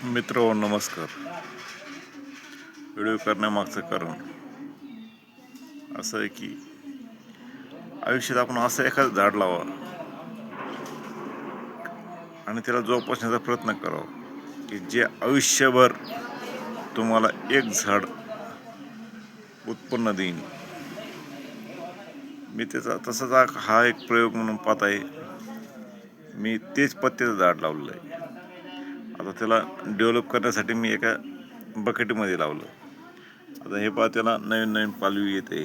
मित्र नमस्कार. व्हिडिओ करण्यामागचं कारण असं आहे की आयुष्यात आपण असं एखादं झाड लावा आणि त्याला जोपासण्याचा प्रयत्न करावा की जे आयुष्यभर तुम्हाला एक झाड उत्पन्न देईन. मी त्याचा तसाच हा एक प्रयोग म्हणून पाहत आहे. मी तेच पत्त्याचं झाड लावलेलं आहे. आता त्याला डेव्हलप करण्यासाठी मी एका बकेटमध्ये लावलं. आता हे पहा, त्याला नवीन नवीन पालवी येते,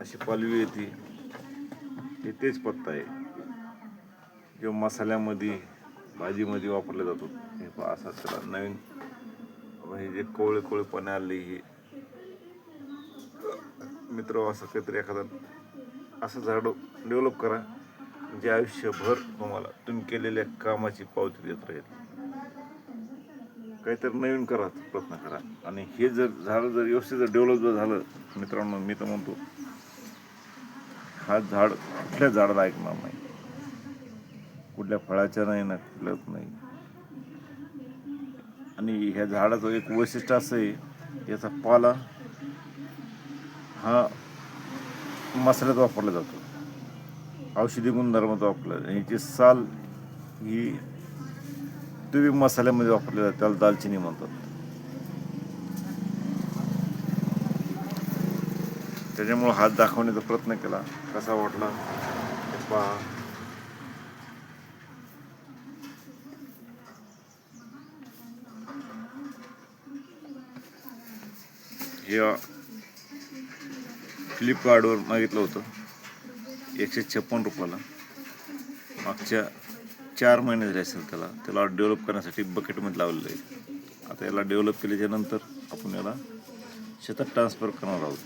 अशी पालवी येते. हे तेच पत्ता आहे जो मसाल्यामध्ये भाजीमध्ये वापरला जातो. हे पहा, असा त्याला नवीन हे जे कोवळे पाणी आले. हे मित्र असं काहीतरी एखादं असं झाड डेव्हलप करा जे आयुष्यभर तुम्हाला तुम्ही केलेल्या कामाची पावती देत राहील. काहीतरी नवीन करा, प्रयत्न करा. आणि हे जर झाड जर व्यवस्थित डेव्हलप जर झालं मित्रांनो, मी तर म्हणतो हा झाड कुठल्या झाडाला ऐकणार नाही, कुठल्या फळाच्या नाही ना कुठल्याच नाही. आणि ह्या झाडाचं एक वैशिष्ट्य असं आहे, याचा पाला हा मसाल्यात वापरला जातो, औषधी गुणधर्मात वापरला जातो. ह्याची साल ही तुम्ही मसाल्यामध्ये वापरले जाते, त्याला दालचिनी म्हणतात. त्याच्यामुळं हात दाखवण्याचा प्रयत्न केला. कसा वाटला हे पहा. हे फ्लिपकार्टवर मागितलं होतं 156 रुपयाला. मागच्या 4 महिने झाले असेल त्याला डेव्हलप करण्यासाठी बकेटमध्ये लावलेलं आहे. आता याला डेव्हलप केल्याच्या नंतर आपण याला शेतात ट्रान्सफर करणार आहोत.